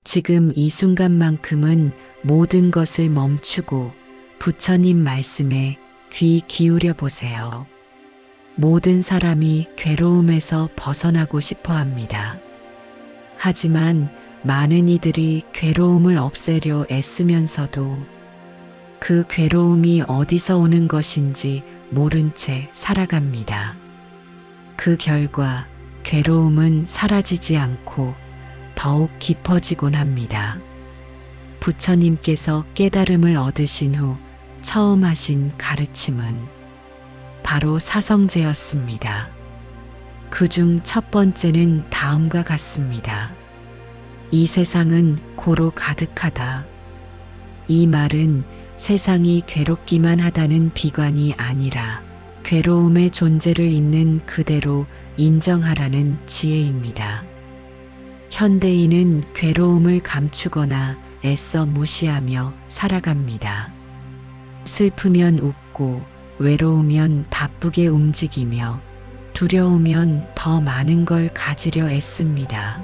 지금 이 순간만큼은 모든 것을 멈추고 부처님 말씀에 귀 기울여 보세요. 모든 사람이 괴로움에서 벗어나고 싶어 합니다. 하지만 많은 이들이 괴로움을 없애려 애쓰면서도 그 괴로움이 어디서 오는 것인지 모른 채 살아갑니다. 그 결과 괴로움은 사라지지 않고 더욱 깊어지곤 합니다. 부처님께서 깨달음을 얻으신 후 처음 하신 가르침은 바로 사성제였습니다. 그중 첫 번째는 다음과 같습니다. 이 세상은 고로 가득하다. 이 말은 세상이 괴롭기만 하다는 비관이 아니라 괴로움의 존재를 있는 그대로 인정하라는 지혜입니다. 현대인은 괴로움을 감추거나 애써 무시하며 살아갑니다. 슬프면 웃고 외로우면 바쁘게 움직이며 두려우면 더 많은 걸 가지려 애씁니다.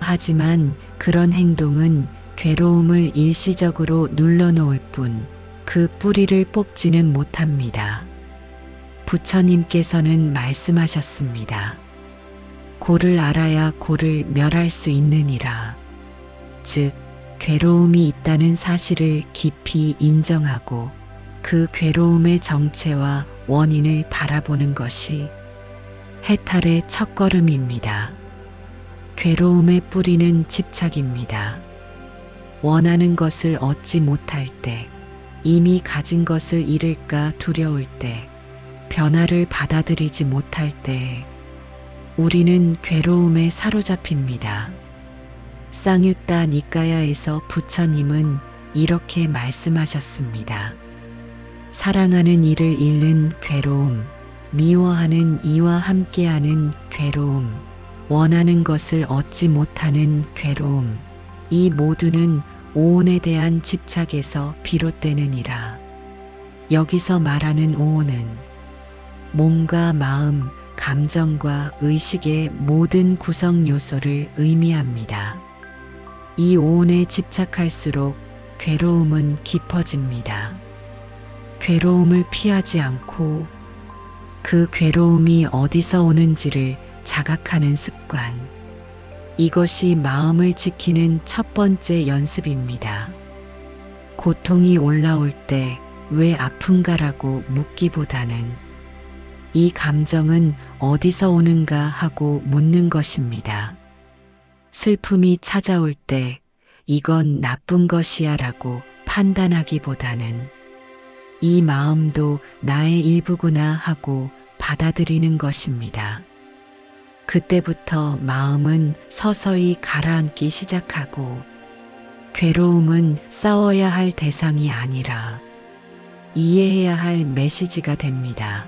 하지만 그런 행동은 괴로움을 일시적으로 눌러놓을 뿐 그 뿌리를 뽑지는 못합니다. 부처님께서는 말씀하셨습니다. 고를 알아야 고를 멸할 수 있느니라. 즉, 괴로움이 있다는 사실을 깊이 인정하고 그 괴로움의 정체와 원인을 바라보는 것이 해탈의 첫걸음입니다. 괴로움의 뿌리는 집착입니다. 원하는 것을 얻지 못할 때, 이미 가진 것을 잃을까 두려울 때, 변화를 받아들이지 못할 때, 우리는 괴로움에 사로잡힙니다. 쌍유따 니까야에서 부처님은 이렇게 말씀하셨습니다. 사랑하는 이를 잃는 괴로움, 미워하는 이와 함께하는 괴로움, 원하는 것을 얻지 못하는 괴로움, 이 모두는 오온에 대한 집착에서 비롯되느니라. 여기서 말하는 오온은 몸과 마음, 감정과 의식의 모든 구성 요소를 의미합니다. 이 오온에 집착할수록 괴로움은 깊어집니다. 괴로움을 피하지 않고 그 괴로움이 어디서 오는지를 자각하는 습관. 이것이 마음을 지키는 첫 번째 연습입니다. 고통이 올라올 때 왜 아픈가라고 묻기보다는 이 감정은 어디서 오는가 하고 묻는 것입니다. 슬픔이 찾아올 때 이건 나쁜 것이야 라고 판단하기보다는 이 마음도 나의 일부구나 하고 받아들이는 것입니다. 그때부터 마음은 서서히 가라앉기 시작하고 괴로움은 싸워야 할 대상이 아니라 이해해야 할 메시지가 됩니다.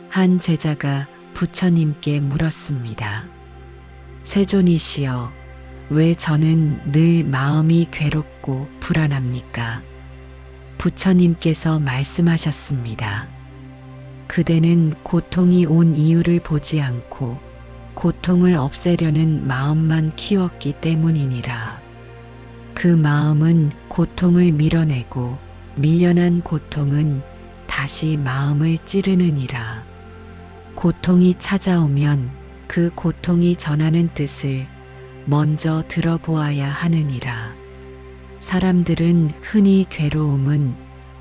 한 제자가 부처님께 물었습니다. 세존이시여, 왜 저는 늘 마음이 괴롭고 불안합니까? 부처님께서 말씀하셨습니다. 그대는 고통이 온 이유를 보지 않고 고통을 없애려는 마음만 키웠기 때문이니라. 그 마음은 고통을 밀어내고 밀려난 고통은 다시 마음을 찌르느니라. 고통이 찾아오면 그 고통이 전하는 뜻을 먼저 들어보아야 하느니라. 사람들은 흔히 괴로움은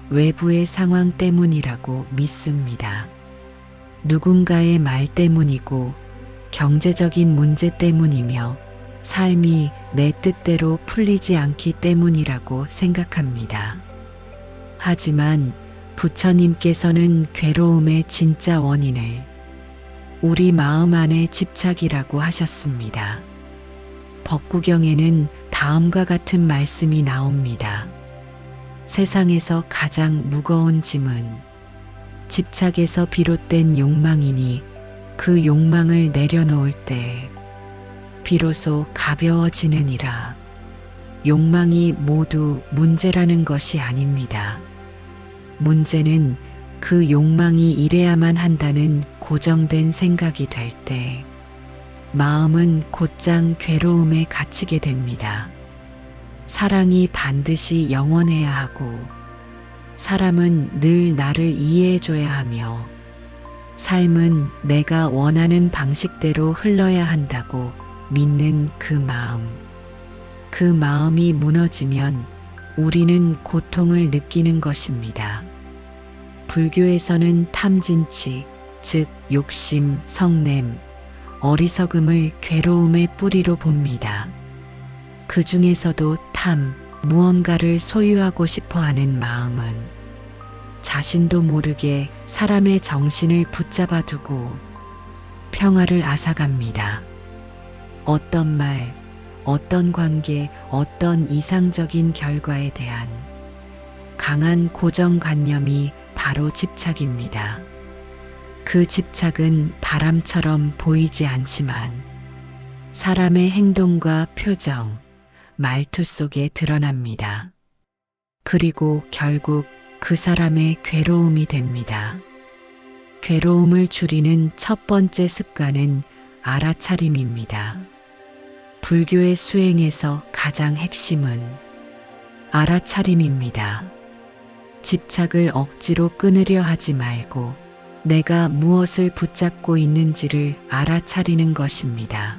외부의 상황 때문이라고 믿습니다. 누군가의 말 때문이고 경제적인 문제 때문이며 삶이 내 뜻대로 풀리지 않기 때문이라고 생각합니다. 하지만 부처님께서는 괴로움의 진짜 원인을 우리 마음 안의 집착이라고 하셨습니다. 법구경에는 다음과 같은 말씀이 나옵니다. 세상에서 가장 무거운 짐은 집착에서 비롯된 욕망이니 그 욕망을 내려놓을 때 비로소 가벼워지느니라. 욕망이 모두 문제라는 것이 아닙니다. 문제는 그 욕망이 이래야만 한다는 고정된 생각이 될 때 마음은 곧장 괴로움에 갇히게 됩니다. 사랑이 반드시 영원해야 하고, 사람은 늘 나를 이해해줘야 하며, 삶은 내가 원하는 방식대로 흘러야 한다고 믿는 그 마음. 그 마음이 무너지면 우리는 고통을 느끼는 것입니다. 불교에서는 탐진치, 즉 욕심, 성냄, 어리석음을 괴로움의 뿌리로 봅니다. 그 중에서도 탐, 무언가를 소유하고 싶어 하는 마음은 자신도 모르게 사람의 정신을 붙잡아 두고 평화를 앗아갑니다. 어떤 말, 어떤 관계, 어떤 이상적인 결과에 대한 강한 고정관념이 바로 집착입니다. 그 집착은 바람처럼 보이지 않지만 사람의 행동과 표정, 말투 속에 드러납니다. 그리고 결국 그 사람의 괴로움이 됩니다. 괴로움을 줄이는 첫 번째 습관은 알아차림입니다. 불교의 수행에서 가장 핵심은 알아차림입니다. 집착을 억지로 끊으려 하지 말고 내가 무엇을 붙잡고 있는지를 알아차리는 것입니다.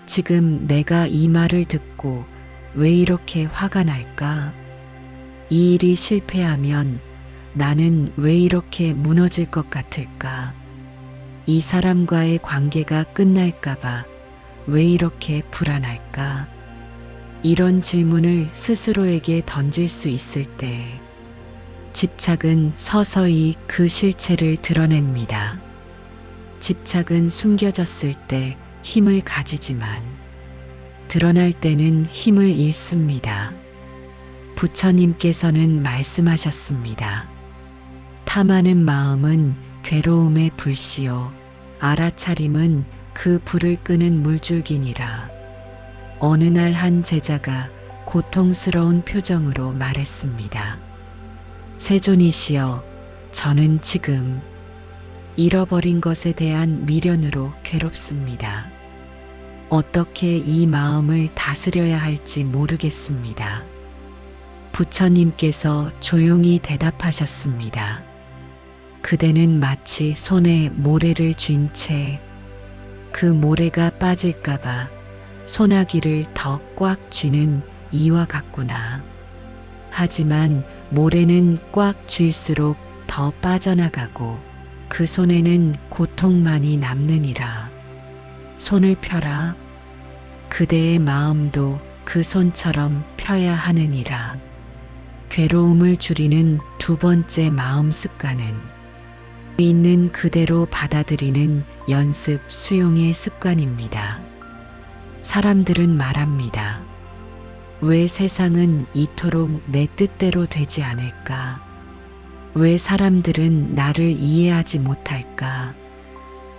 지금 내가 이 말을 듣고 왜 이렇게 화가 날까? 이 일이 실패하면 나는 왜 이렇게 무너질 것 같을까? 이 사람과의 관계가 끝날까봐 왜 이렇게 불안할까? 이런 질문을 스스로에게 던질 수 있을 때 집착은 서서히 그 실체를 드러냅니다. 집착은 숨겨졌을 때 힘을 가지지만 드러날 때는 힘을 잃습니다. 부처님께서는 말씀하셨습니다. 탐하는 마음은 괴로움의 불씨요, 알아차림은 그 불을 끄는 물줄기니라. 어느 날 한 제자가 고통스러운 표정으로 말했습니다. 세존이시여, 저는 지금 잃어버린 것에 대한 미련으로 괴롭습니다. 어떻게 이 마음을 다스려야 할지 모르겠습니다. 부처님께서 조용히 대답하셨습니다. 그대는 마치 손에 모래를 쥔 채 그 모래가 빠질까봐 소나기를 더 꽉 쥐는 이와 같구나. 하지만 모래는 꽉 쥘수록 더 빠져나가고 그 손에는 고통만이 남느니라. 손을 펴라. 그대의 마음도 그 손처럼 펴야 하느니라. 괴로움을 줄이는 두 번째 마음 습관은 있는 그대로 받아들이는 연습 수용의 습관입니다. 사람들은 말합니다. 왜 세상은 이토록 내 뜻대로 되지 않을까? 왜 사람들은 나를 이해하지 못할까?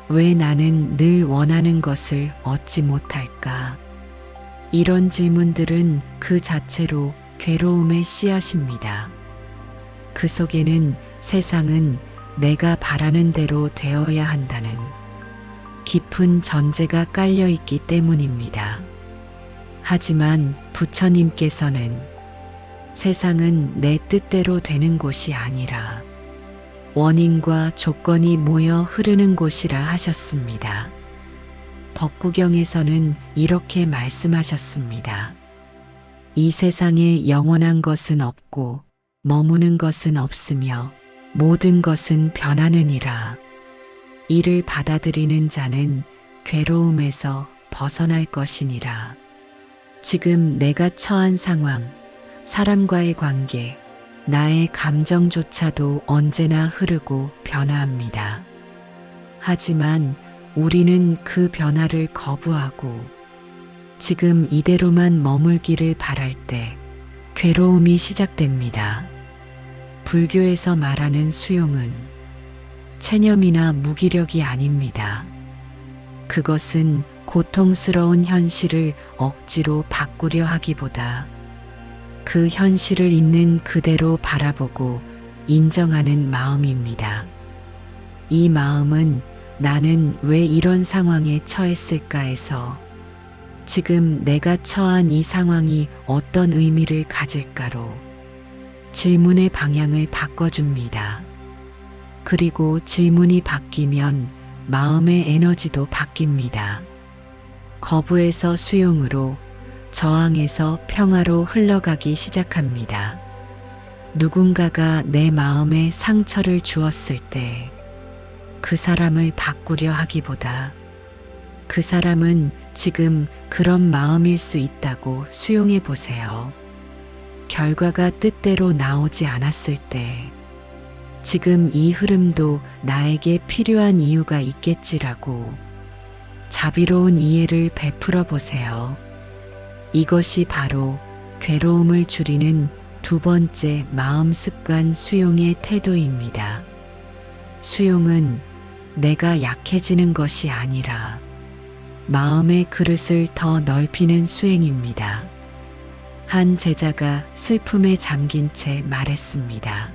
왜 나는 늘 원하는 것을 얻지 못할까? 이런 질문들은 그 자체로 괴로움의 씨앗입니다. 그 속에는 세상은 내가 바라는 대로 되어야 한다는 깊은 전제가 깔려 있기 때문입니다. 하지만 부처님께서는 세상은 내 뜻대로 되는 곳이 아니라 원인과 조건이 모여 흐르는 곳이라 하셨습니다. 법구경에서는 이렇게 말씀하셨습니다. 이 세상에 영원한 것은 없고 머무는 것은 없으며 모든 것은 변하느니라. 이를 받아들이는 자는 괴로움에서 벗어날 것이니라. 지금 내가 처한 상황, 사람과의 관계, 나의 감정조차도 언제나 흐르고 변화합니다. 하지만 우리는 그 변화를 거부하고 지금 이대로만 머물기를 바랄 때 괴로움이 시작됩니다. 불교에서 말하는 수용은 체념이나 무기력이 아닙니다. 그것은 고통스러운 현실을 억지로 바꾸려 하기보다 그 현실을 있는 그대로 바라보고 인정하는 마음입니다. 이 마음은 나는 왜 이런 상황에 처했을까 해서 지금 내가 처한 이 상황이 어떤 의미를 가질까로 질문의 방향을 바꿔줍니다. 그리고 질문이 바뀌면 마음의 에너지도 바뀝니다. 거부에서 수용으로, 저항에서 평화로 흘러가기 시작합니다. 누군가가 내 마음에 상처를 주었을 때 그 사람을 바꾸려 하기보다 그 사람은 지금 그런 마음일 수 있다고 수용해 보세요. 결과가 뜻대로 나오지 않았을 때 지금 이 흐름도 나에게 필요한 이유가 있겠지라고 자비로운 이해를 베풀어 보세요. 이것이 바로 괴로움을 줄이는 두 번째 마음 습관 수용의 태도입니다. 수용은 내가 약해지는 것이 아니라 마음의 그릇을 더 넓히는 수행입니다. 한 제자가 슬픔에 잠긴 채 말했습니다.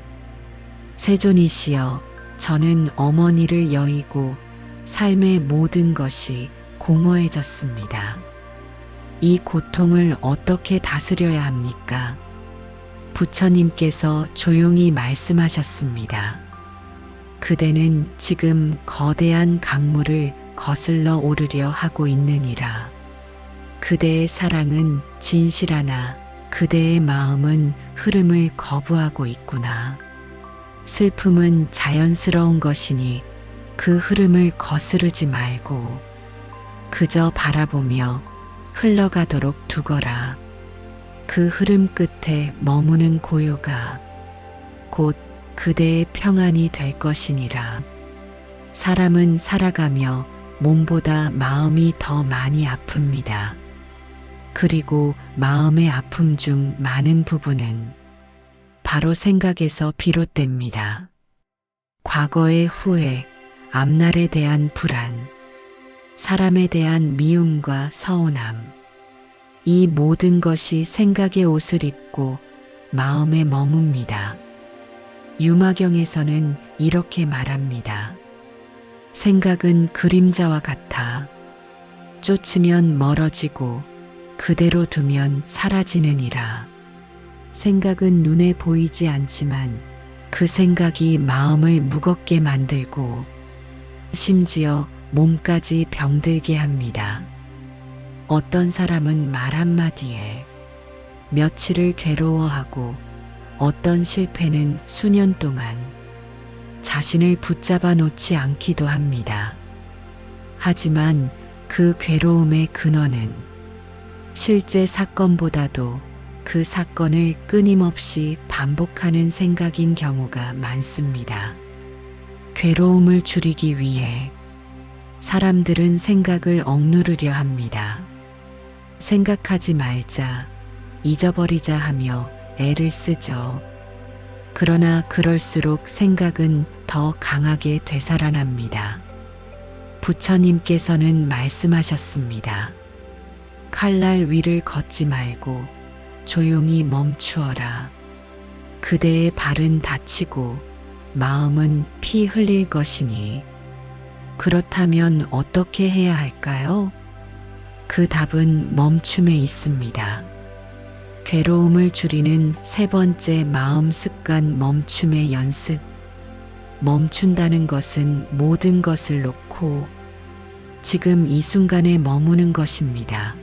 세존이시여, 저는 어머니를 여의고 삶의 모든 것이 공허해졌습니다. 이 고통을 어떻게 다스려야 합니까? 부처님께서 조용히 말씀하셨습니다. 그대는 지금 거대한 강물을 거슬러 오르려 하고 있느니라. 그대의 사랑은 진실하나 그대의 마음은 흐름을 거부하고 있구나. 슬픔은 자연스러운 것이니 그 흐름을 거스르지 말고 그저 바라보며 흘러가도록 두거라. 그 흐름 끝에 머무는 고요가 곧 그대의 평안이 될 것이니라. 사람은 살아가며 몸보다 마음이 더 많이 아픕니다. 그리고 마음의 아픔 중 많은 부분은 바로 생각에서 비롯됩니다. 과거의 후회, 앞날에 대한 불안, 사람에 대한 미움과 서운함, 이 모든 것이 생각의 옷을 입고 마음에 머뭅니다. 유마경에서는 이렇게 말합니다. 생각은 그림자와 같아 쫓으면 멀어지고 그대로 두면 사라지느니라. 생각은 눈에 보이지 않지만 그 생각이 마음을 무겁게 만들고 심지어 몸까지 병들게 합니다. 어떤 사람은 말 한마디에 며칠을 괴로워하고 어떤 실패는 수년 동안 자신을 붙잡아 놓지 않기도 합니다. 하지만 그 괴로움의 근원은 실제 사건보다도 그 사건을 끊임없이 반복하는 생각인 경우가 많습니다. 괴로움을 줄이기 위해 사람들은 생각을 억누르려 합니다. 생각하지 말자, 잊어버리자 하며 애를 쓰죠. 그러나 그럴수록 생각은 더 강하게 되살아납니다. 부처님께서는 말씀하셨습니다. 칼날 위를 걷지 말고 조용히 멈추어라. 그대의 발은 다치고 마음은 피 흘릴 것이니 그렇다면 어떻게 해야 할까요? 그 답은 멈춤에 있습니다. 괴로움을 줄이는 세 번째 마음 습관 멈춤의 연습. 멈춘다는 것은 모든 것을 놓고 지금 이 순간에 머무는 것입니다.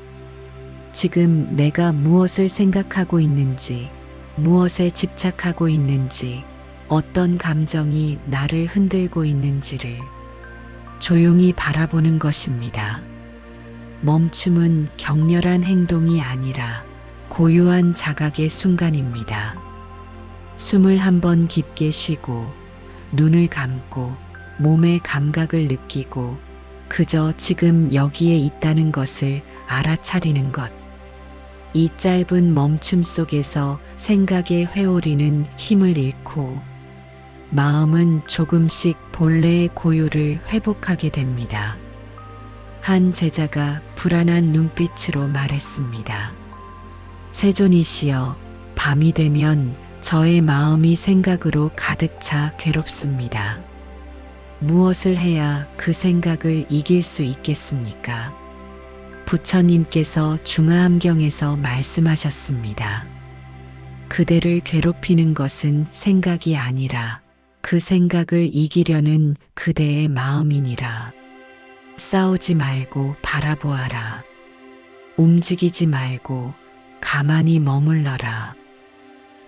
지금 내가 무엇을 생각하고 있는지, 무엇에 집착하고 있는지, 어떤 감정이 나를 흔들고 있는지를 조용히 바라보는 것입니다. 멈춤은 격렬한 행동이 아니라 고요한 자각의 순간입니다. 숨을 한번 깊게 쉬고 눈을 감고 몸의 감각을 느끼고 그저 지금 여기에 있다는 것을 알아차리는 것. 이 짧은 멈춤 속에서 생각의 회오리는 힘을 잃고 마음은 조금씩 본래의 고요를 회복하게 됩니다. 한 제자가 불안한 눈빛으로 말했습니다. 세존이시여, 밤이 되면 저의 마음이 생각으로 가득 차 괴롭습니다. 무엇을 해야 그 생각을 이길 수 있겠습니까? 부처님께서 중화암경에서 말씀하셨습니다. 그대를 괴롭히는 것은 생각이 아니라 그 생각을 이기려는 그대의 마음이니라. 싸우지 말고 바라보아라. 움직이지 말고 가만히 머물러라.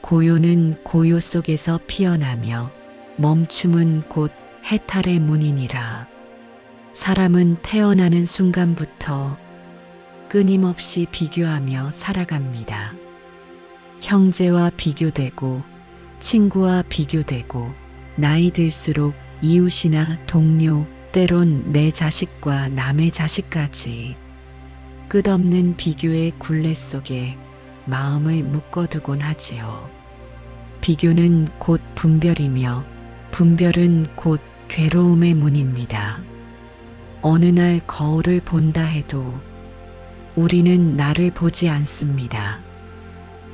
고요는 고요 속에서 피어나며 멈춤은 곧 해탈의 문이니라. 사람은 태어나는 순간부터 끊임없이 비교하며 살아갑니다. 형제와 비교되고 친구와 비교되고 나이 들수록 이웃이나 동료, 때론 내 자식과 남의 자식까지 끝없는 비교의 굴레 속에 마음을 묶어두곤 하지요. 비교는 곧 분별이며 분별은 곧 괴로움의 문입니다. 어느 날 거울을 본다 해도 우리는 나를 보지 않습니다.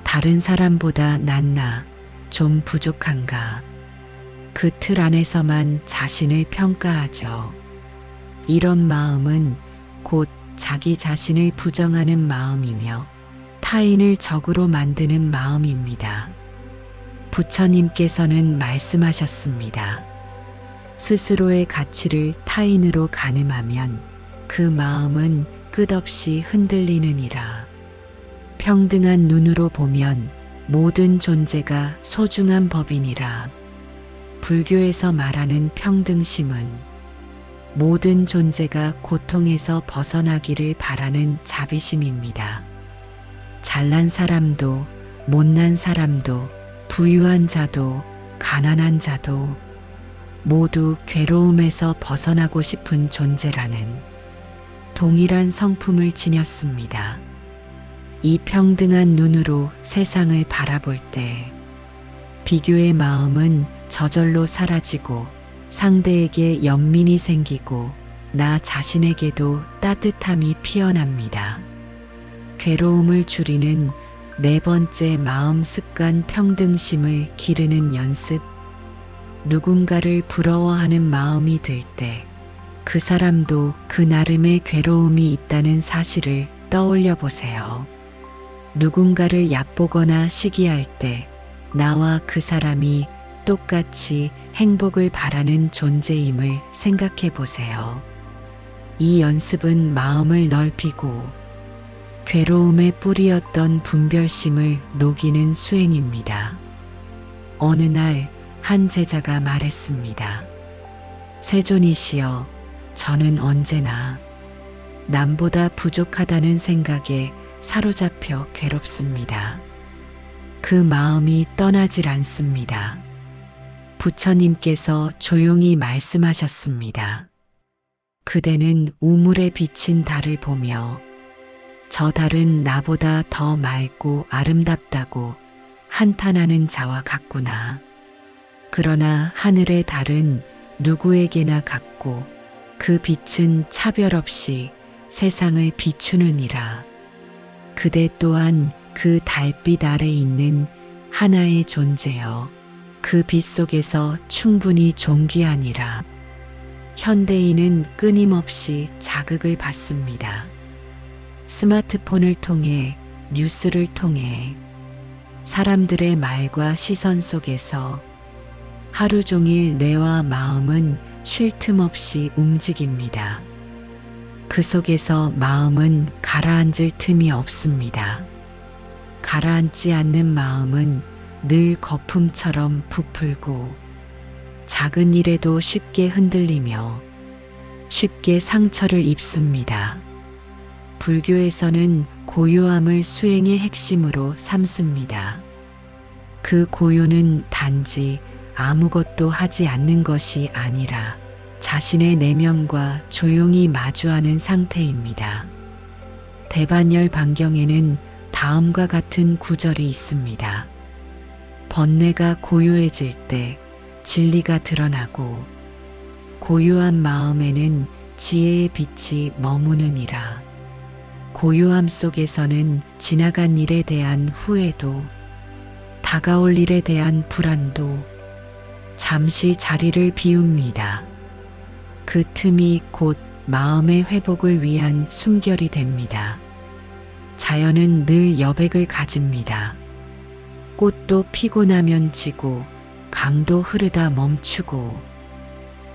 다른 사람보다 낫나, 좀 부족한가. 그 틀 안에서만 자신을 평가하죠. 이런 마음은 곧 자기 자신을 부정하는 마음이며 타인을 적으로 만드는 마음입니다. 부처님께서는 말씀하셨습니다. 스스로의 가치를 타인으로 가늠하면 그 마음은 끝없이 흔들리느니라. 평등한 눈으로 보면 모든 존재가 소중한 법이니라. 불교에서 말하는 평등심은 모든 존재가 고통에서 벗어나기를 바라는 자비심입니다. 잘난 사람도 못난 사람도 부유한 자도 가난한 자도 모두 괴로움에서 벗어나고 싶은 존재라는 동일한 성품을 지녔습니다. 이 평등한 눈으로 세상을 바라볼 때 비교의 마음은 저절로 사라지고 상대에게 연민이 생기고 나 자신에게도 따뜻함이 피어납니다. 괴로움을 줄이는 네 번째 마음 습관 평등심을 기르는 연습. 누군가를 부러워하는 마음이 들 때 그 사람도 그 나름의 괴로움이 있다는 사실을 떠올려 보세요. 누군가를 얕보거나 시기할 때 나와 그 사람이 똑같이 행복을 바라는 존재임을 생각해 보세요. 이 연습은 마음을 넓히고 괴로움의 뿌리였던 분별심을 녹이는 수행입니다. 어느 날 한 제자가 말했습니다. 세존이시여, 저는 언제나 남보다 부족하다는 생각에 사로잡혀 괴롭습니다. 그 마음이 떠나질 않습니다. 부처님께서 조용히 말씀하셨습니다. 그대는 우물에 비친 달을 보며 저 달은 나보다 더 맑고 아름답다고 한탄하는 자와 같구나. 그러나 하늘의 달은 누구에게나 같고 그 빛은 차별 없이 세상을 비추느니라. 그대 또한 그 달빛 아래 있는 하나의 존재여. 그 빛 속에서 충분히 존귀하니라. 현대인은 끊임없이 자극을 받습니다. 스마트폰을 통해, 뉴스를 통해 사람들의 말과 시선 속에서 하루 종일 뇌와 마음은 쉴 틈 없이 움직입니다. 그 속에서 마음은 가라앉을 틈이 없습니다. 가라앉지 않는 마음은 늘 거품처럼 부풀고 작은 일에도 쉽게 흔들리며 쉽게 상처를 입습니다. 불교에서는 고요함을 수행의 핵심으로 삼습니다. 그 고요는 단지 아무것도 하지 않는 것이 아니라 자신의 내면과 조용히 마주하는 상태입니다. 대반열 반경에는 다음과 같은 구절이 있습니다. 번뇌가 고요해질 때 진리가 드러나고 고요한 마음에는 지혜의 빛이 머무느니라. 고요함 속에서는 지나간 일에 대한 후회도 다가올 일에 대한 불안도 잠시 자리를 비웁니다. 그 틈이 곧 마음의 회복을 위한 숨결이 됩니다. 자연은 늘 여백을 가집니다. 꽃도 피고 나면 지고, 강도 흐르다 멈추고,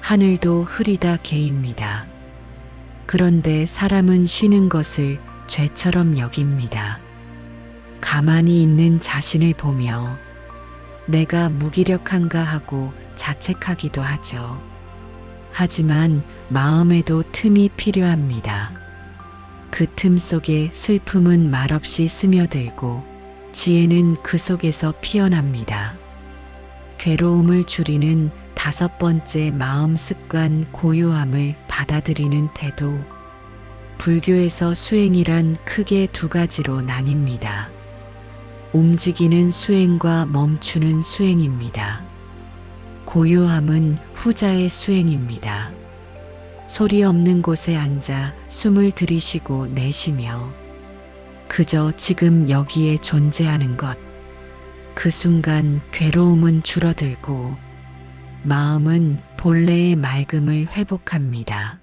하늘도 흐리다 개입니다. 그런데 사람은 쉬는 것을 죄처럼 여깁니다. 가만히 있는 자신을 보며 내가 무기력한가 하고 자책하기도 하죠. 하지만 마음에도 틈이 필요합니다. 그 틈 속에 슬픔은 말없이 스며들고 지혜는 그 속에서 피어납니다. 괴로움을 줄이는 5번째 마음 습관, 고요함을 받아들이는 태도. 불교에서 수행이란 크게 2가지로 나뉩니다. 움직이는 수행과 멈추는 수행입니다. 고요함은 후자의 수행입니다. 소리 없는 곳에 앉아 숨을 들이쉬고 내쉬며 그저 지금 여기에 존재하는 것. 그 순간 괴로움은 줄어들고 마음은 본래의 맑음을 회복합니다.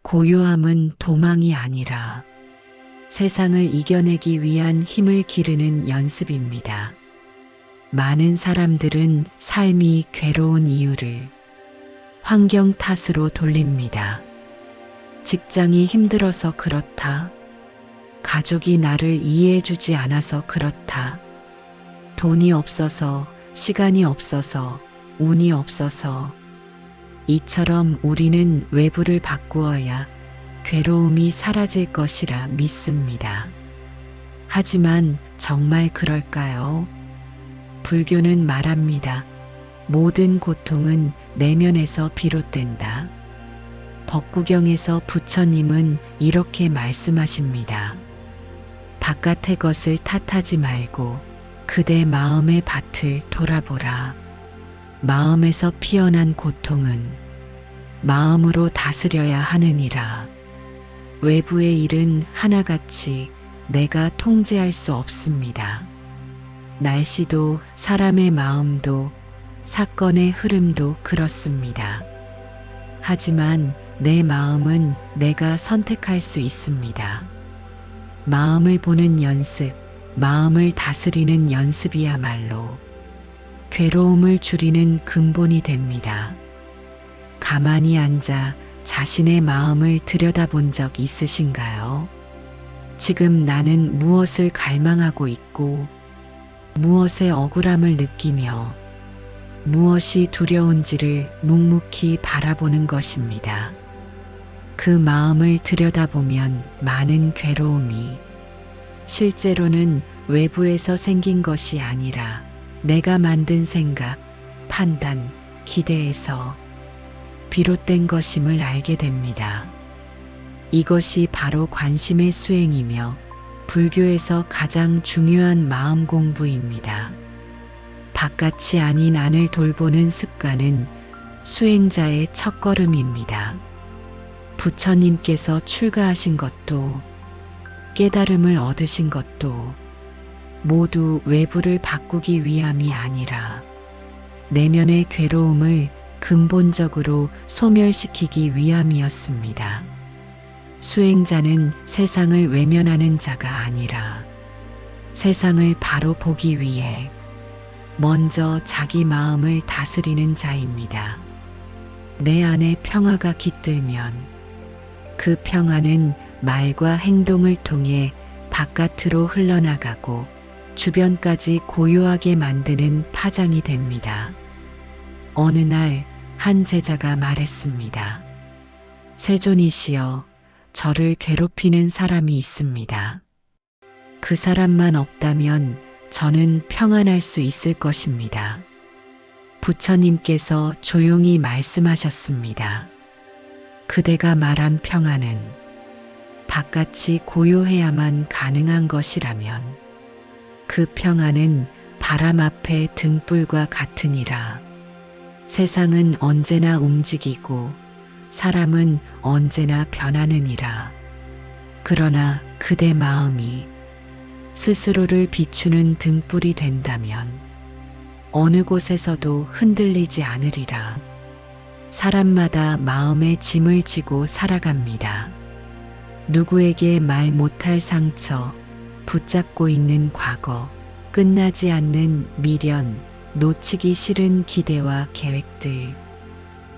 고요함은 도망이 아니라 세상을 이겨내기 위한 힘을 기르는 연습입니다. 많은 사람들은 삶이 괴로운 이유를 환경 탓으로 돌립니다. 직장이 힘들어서 그렇다. 가족이 나를 이해해주지 않아서 그렇다. 돈이 없어서, 시간이 없어서, 운이 없어서. 이처럼 우리는 외부를 바꾸어야 괴로움이 사라질 것이라 믿습니다. 하지만 정말 그럴까요? 불교는 말합니다. 모든 고통은 내면에서 비롯된다. 법구경에서 부처님은 이렇게 말씀하십니다. 바깥의 것을 탓하지 말고 그대 마음의 밭을 돌아보라. 마음에서 피어난 고통은 마음으로 다스려야 하느니라. 외부의 일은 하나같이 내가 통제할 수 없습니다. 날씨도 사람의 마음도 사건의 흐름도 그렇습니다. 하지만 내 마음은 내가 선택할 수 있습니다. 마음을 보는 연습, 마음을 다스리는 연습이야말로 괴로움을 줄이는 근본이 됩니다. 가만히 앉아 자신의 마음을 들여다본 적 있으신가요? 지금 나는 무엇을 갈망하고 있고 무엇의 억울함을 느끼며 무엇이 두려운지를 묵묵히 바라보는 것입니다. 그 마음을 들여다보면 많은 괴로움이 실제로는 외부에서 생긴 것이 아니라 내가 만든 생각, 판단, 기대에서 비롯된 것임을 알게 됩니다. 이것이 바로 관심의 수행이며 불교에서 가장 중요한 마음 공부입니다. 바깥이 아닌 안을 돌보는 습관은 수행자의 첫걸음입니다. 부처님께서 출가하신 것도 깨달음을 얻으신 것도 모두 외부를 바꾸기 위함이 아니라 내면의 괴로움을 근본적으로 소멸시키기 위함이었습니다. 수행자는 세상을 외면하는 자가 아니라 세상을 바로 보기 위해 먼저 자기 마음을 다스리는 자입니다. 내 안에 평화가 깃들면 그 평화는 말과 행동을 통해 바깥으로 흘러나가고 주변까지 고요하게 만드는 파장이 됩니다. 어느 날 한 제자가 말했습니다. 세존이시여, 저를 괴롭히는 사람이 있습니다. 그 사람만 없다면 저는 평안할 수 있을 것입니다. 부처님께서 조용히 말씀하셨습니다. 그대가 말한 평안은 바깥이 고요해야만 가능한 것이라면 그 평안은 바람 앞에 등불과 같으니라. 세상은 언제나 움직이고 사람은 언제나 변하느니라. 그러나 그대 마음이 스스로를 비추는 등불이 된다면 어느 곳에서도 흔들리지 않으리라. 사람마다 마음의 짐을 지고 살아갑니다. 누구에게 말 못할 상처, 붙잡고 있는 과거, 끝나지 않는 미련, 놓치기 싫은 기대와 계획들.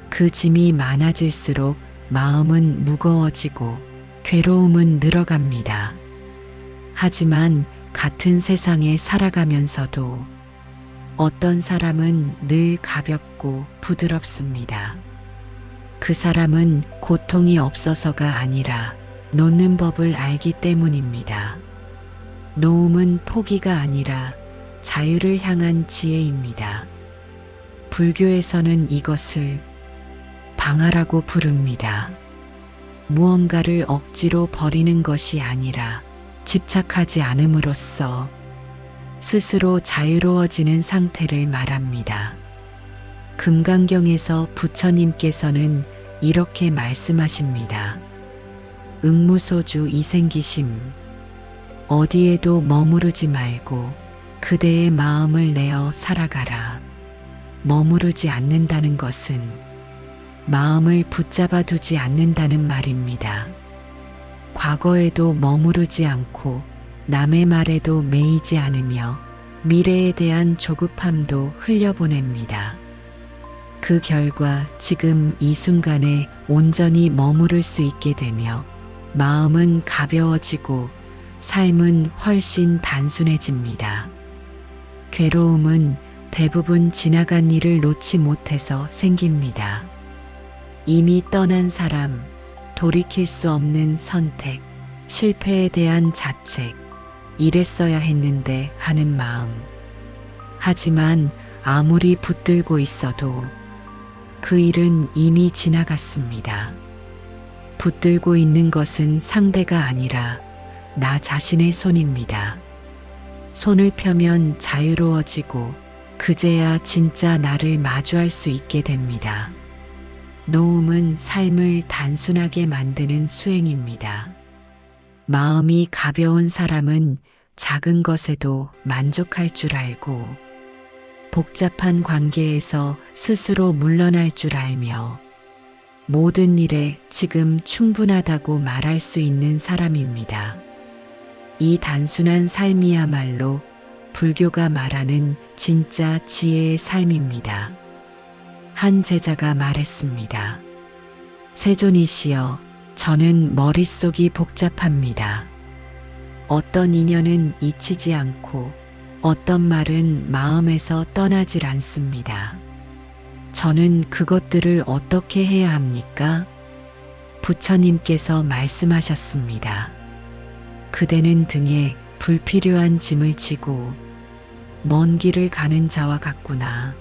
그 짐이 많아질수록 마음은 무거워지고 괴로움은 늘어갑니다. 하지만 같은 세상에 살아가면서도 어떤 사람은 늘 가볍고 부드럽습니다. 그 사람은 고통이 없어서가 아니라 놓는 법을 알기 때문입니다. 놓음은 포기가 아니라 자유를 향한 지혜입니다. 불교에서는 이것을 방하라고 부릅니다. 무언가를 억지로 버리는 것이 아니라 집착하지 않음으로써 스스로 자유로워지는 상태를 말합니다. 금강경에서 부처님께서는 이렇게 말씀하십니다. 응무소주 이생기심. 어디에도 머무르지 말고 그대의 마음을 내어 살아가라. 머무르지 않는다는 것은 마음을 붙잡아 두지 않는다는 말입니다. 과거에도 머무르지 않고 남의 말에도 매이지 않으며 미래에 대한 조급함도 흘려보냅니다. 그 결과 지금 이 순간에 온전히 머무를 수 있게 되며 마음은 가벼워지고 삶은 훨씬 단순해집니다. 괴로움은 대부분 지나간 일을 놓지 못해서 생깁니다. 이미 떠난 사람, 돌이킬 수 없는 선택, 실패에 대한 자책, 이랬어야 했는데 하는 마음. 하지만 아무리 붙들고 있어도 그 일은 이미 지나갔습니다. 붙들고 있는 것은 상대가 아니라 나 자신의 손입니다. 손을 펴면 자유로워지고 그제야 진짜 나를 마주할 수 있게 됩니다. 놓음은 삶을 단순하게 만드는 수행입니다. 마음이 가벼운 사람은 작은 것에도 만족할 줄 알고 복잡한 관계에서 스스로 물러날 줄 알며 모든 일에 지금 충분하다고 말할 수 있는 사람입니다. 이 단순한 삶이야말로 불교가 말하는 진짜 지혜의 삶입니다. 한 제자가 말했습니다. 세존이시여, 저는 머릿속이 복잡합니다. 어떤 인연은 잊히지 않고 어떤 말은 마음에서 떠나질 않습니다. 저는 그것들을 어떻게 해야 합니까? 부처님께서 말씀하셨습니다. 그대는 등에 불필요한 짐을 지고 먼 길을 가는 자와 같구나.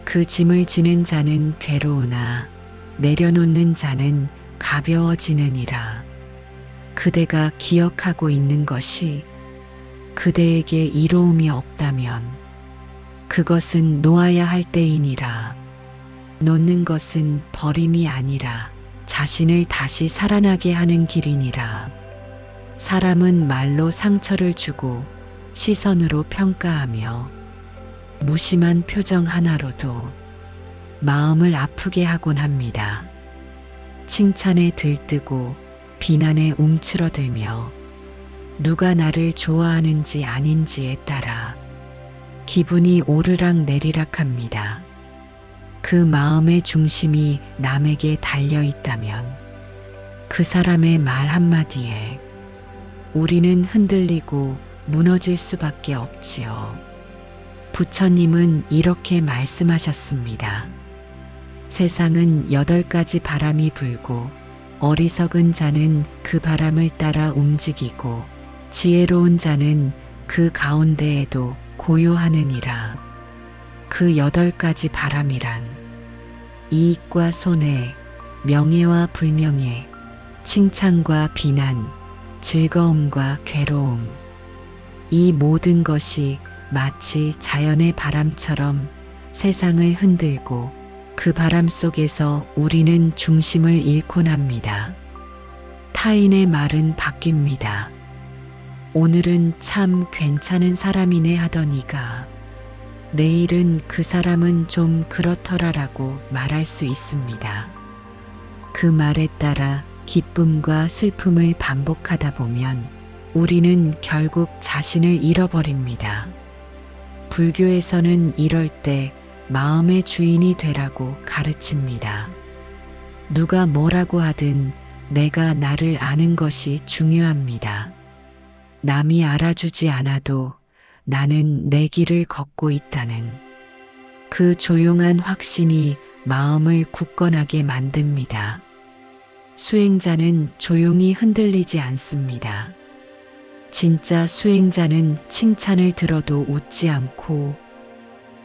그 짐을 지는 자는 괴로우나 내려놓는 자는 가벼워지느니라. 그대가 기억하고 있는 것이 그대에게 이로움이 없다면 그것은 놓아야 할 때이니라. 놓는 것은 버림이 아니라 자신을 다시 살아나게 하는 길이니라. 사람은 말로 상처를 주고 시선으로 평가하며 무심한 표정 하나로도 마음을 아프게 하곤 합니다. 칭찬에 들뜨고 비난에 움츠러들며 누가 나를 좋아하는지 아닌지에 따라 기분이 오르락 내리락 합니다. 그 마음의 중심이 남에게 달려 있다면 그 사람의 말 한마디에 우리는 흔들리고 무너질 수밖에 없지요. 부처님은 이렇게 말씀하셨습니다. 세상은 8가지 바람이 불고 어리석은 자는 그 바람을 따라 움직이고 지혜로운 자는 그 가운데에도 고요하느니라. 그 8가지 바람이란 이익과 손해, 명예와 불명예, 칭찬과 비난, 즐거움과 괴로움. 이 모든 것이 마치 자연의 바람처럼 세상을 흔들고 그 바람 속에서 우리는 중심을 잃곤 합니다. 타인의 말은 바뀝니다. 오늘은 참 괜찮은 사람이네 하던 이가 내일은 그 사람은 좀 그렇더라라고 말할 수 있습니다. 그 말에 따라 기쁨과 슬픔을 반복하다 보면 우리는 결국 자신을 잃어버립니다. 불교에서는 이럴 때 마음의 주인이 되라고 가르칩니다. 누가 뭐라고 하든 내가 나를 아는 것이 중요합니다. 남이 알아주지 않아도 나는 내 길을 걷고 있다는 그 조용한 확신이 마음을 굳건하게 만듭니다. 수행자는 조용히 흔들리지 않습니다. 진짜 수행자는 칭찬을 들어도 웃지 않고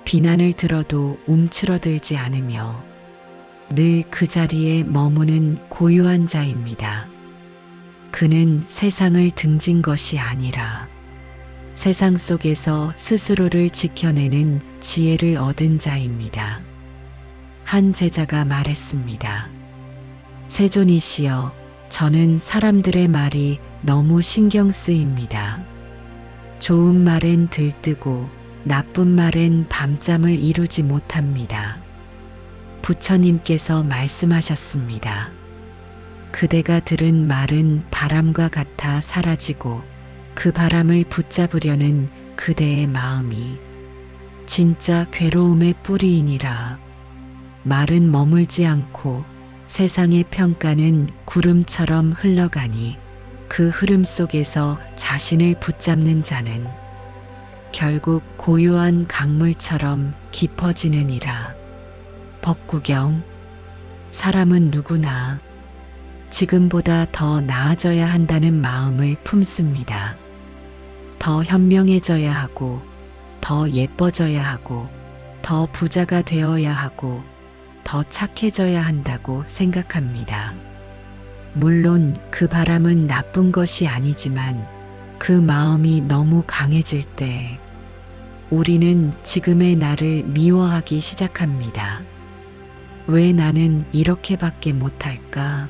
비난을 들어도 움츠러들지 않으며 늘 그 자리에 머무는 고요한 자입니다. 그는 세상을 등진 것이 아니라 세상 속에서 스스로를 지켜내는 지혜를 얻은 자입니다. 한 제자가 말했습니다. 세존이시여, 저는 사람들의 말이 너무 신경 쓰입니다. 좋은 말엔 들뜨고 나쁜 말엔 밤잠을 이루지 못합니다. 부처님께서 말씀하셨습니다. 그대가 들은 말은 바람과 같아 사라지고 그 바람을 붙잡으려는 그대의 마음이 진짜 괴로움의 뿌리이니라. 말은 머물지 않고 세상의 평가는 구름처럼 흘러가니 그 흐름 속에서 자신을 붙잡는 자는 결국 고요한 강물처럼 깊어지느니라. 법구경. 사람은 누구나 지금보다 더 나아져야 한다는 마음을 품습니다. 더 현명해져야 하고, 더 예뻐져야 하고, 더 부자가 되어야 하고, 더 착해져야 한다고 생각합니다. 물론 그 바람은 나쁜 것이 아니지만 그 마음이 너무 강해질 때 우리는 지금의 나를 미워하기 시작합니다. 왜 나는 이렇게밖에 못할까?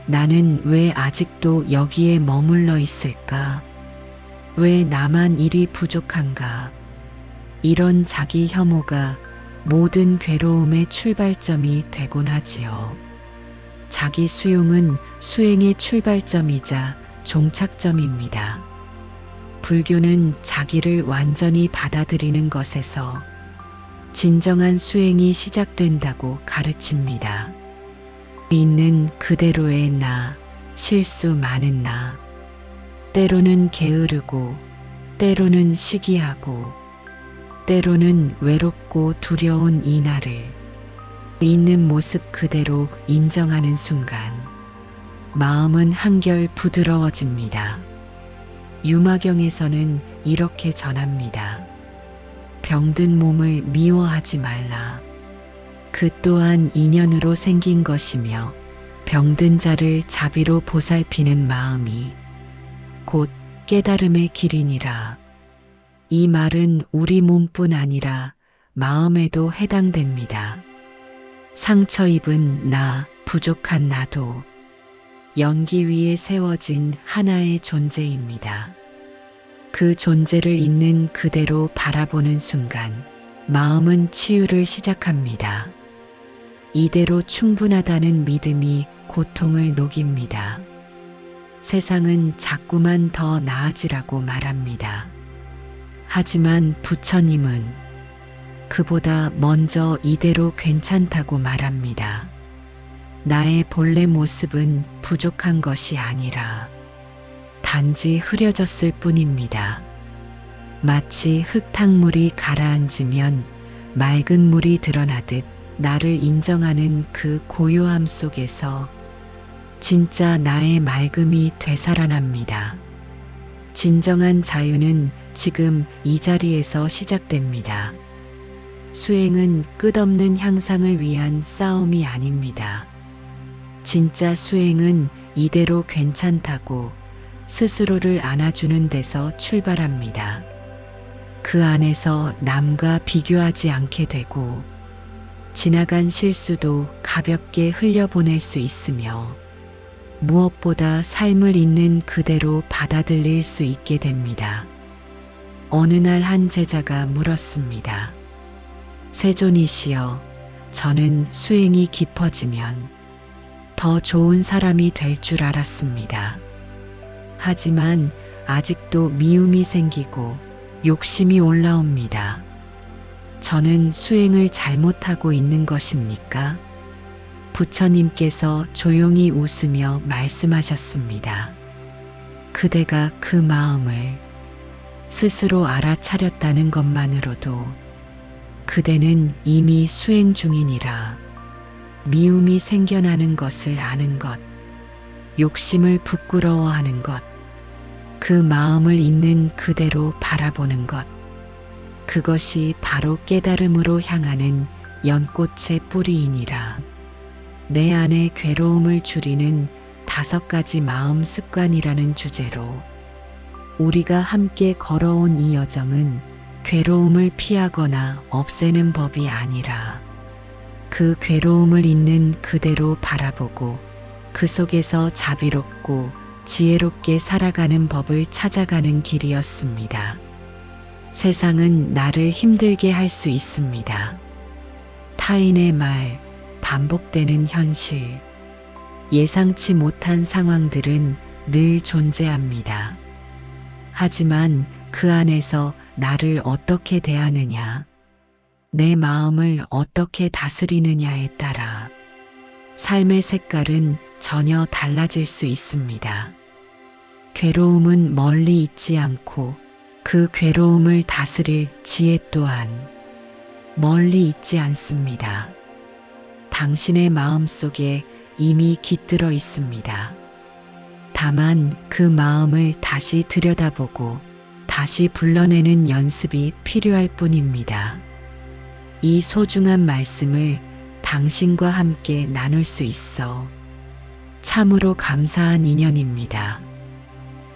나는 왜 아직도 여기에 머물러 있을까? 왜 나만 일이 부족한가? 이런 자기 혐오가 모든 괴로움의 출발점이 되곤 하지요. 자기 수용은 수행의 출발점이자 종착점입니다. 불교는 자기를 완전히 받아들이는 것에서 진정한 수행이 시작된다고 가르칩니다. 있는 그대로의 나, 실수 많은 나, 때로는 게으르고, 때로는 시기하고, 때로는 외롭고 두려운 이 나를 있는 모습 그대로 인정하는 순간 마음은 한결 부드러워집니다. 유마경에서는 이렇게 전합니다. 병든 몸을 미워하지 말라. 그 또한 인연으로 생긴 것이며 병든 자를 자비로 보살피는 마음이 곧 깨달음의 길이니라. 이 말은 우리 몸뿐 아니라 마음에도 해당됩니다. 상처 입은 나, 부족한 나도 연기 위에 세워진 하나의 존재입니다. 그 존재를 있는 그대로 바라보는 순간 마음은 치유를 시작합니다. 이대로 충분하다는 믿음이 고통을 녹입니다. 세상은 자꾸만 더 나아지라고 말합니다. 하지만 부처님은 그보다 먼저 이대로 괜찮다고 말합니다. 나의 본래 모습은 부족한 것이 아니라 단지 흐려졌을 뿐입니다. 마치 흙탕물이 가라앉으면 맑은 물이 드러나듯 나를 인정하는 그 고요함 속에서 진짜 나의 맑음이 되살아납니다. 진정한 자유는 지금 이 자리에서 시작됩니다. 수행은 끝없는 향상을 위한 싸움이 아닙니다. 진짜 수행은 이대로 괜찮다고 스스로를 안아주는 데서 출발합니다. 그 안에서 남과 비교하지 않게 되고 지나간 실수도 가볍게 흘려보낼 수 있으며 무엇보다 삶을 있는 그대로 받아들일 수 있게 됩니다. 어느 날 한 제자가 물었습니다. 세존이시여, 저는 수행이 깊어지면 더 좋은 사람이 될 줄 알았습니다. 하지만 아직도 미움이 생기고 욕심이 올라옵니다. 저는 수행을 잘못하고 있는 것입니까? 부처님께서 조용히 웃으며 말씀하셨습니다. 그대가 그 마음을 스스로 알아차렸다는 것만으로도 그대는 이미 수행 중이니라. 미움이 생겨나는 것을 아는 것, 욕심을 부끄러워하는 것, 그 마음을 있는 그대로 바라보는 것, 그것이 바로 깨달음으로 향하는 연꽃의 뿌리이니라. 내 안의 괴로움을 줄이는 5가지 마음 습관이라는 주제로 우리가 함께 걸어온 이 여정은 괴로움을 피하거나 없애는 법이 아니라 그 괴로움을 있는 그대로 바라보고 그 속에서 자비롭고 지혜롭게 살아가는 법을 찾아가는 길이었습니다. 세상은 나를 힘들게 할 수 있습니다. 타인의 말, 반복되는 현실, 예상치 못한 상황들은 늘 존재합니다. 하지만 그 안에서 나를 어떻게 대하느냐, 내 마음을 어떻게 다스리느냐에 따라 삶의 색깔은 전혀 달라질 수 있습니다. 괴로움은 멀리 있지 않고 그 괴로움을 다스릴 지혜 또한 멀리 있지 않습니다. 당신의 마음 속에 이미 깃들어 있습니다. 다만 그 마음을 다시 들여다보고 다시 불러내는 연습이 필요할 뿐입니다. 이 소중한 말씀을 당신과 함께 나눌 수 있어 참으로 감사한 인연입니다.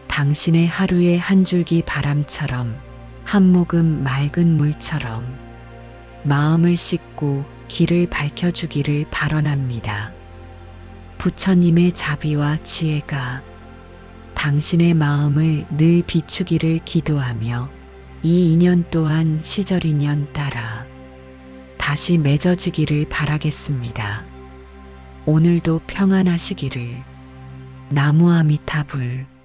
당신의 하루의 한 줄기 바람처럼, 한 모금 맑은 물처럼 마음을 씻고 길을 밝혀주기를 발언합니다. 부처님의 자비와 지혜가 당신의 마음을 늘 비추기를 기도하며 이 인연 또한 시절 인연 따라 다시 맺어지기를 바라겠습니다. 오늘도 평안하시기를. 나무아미타불.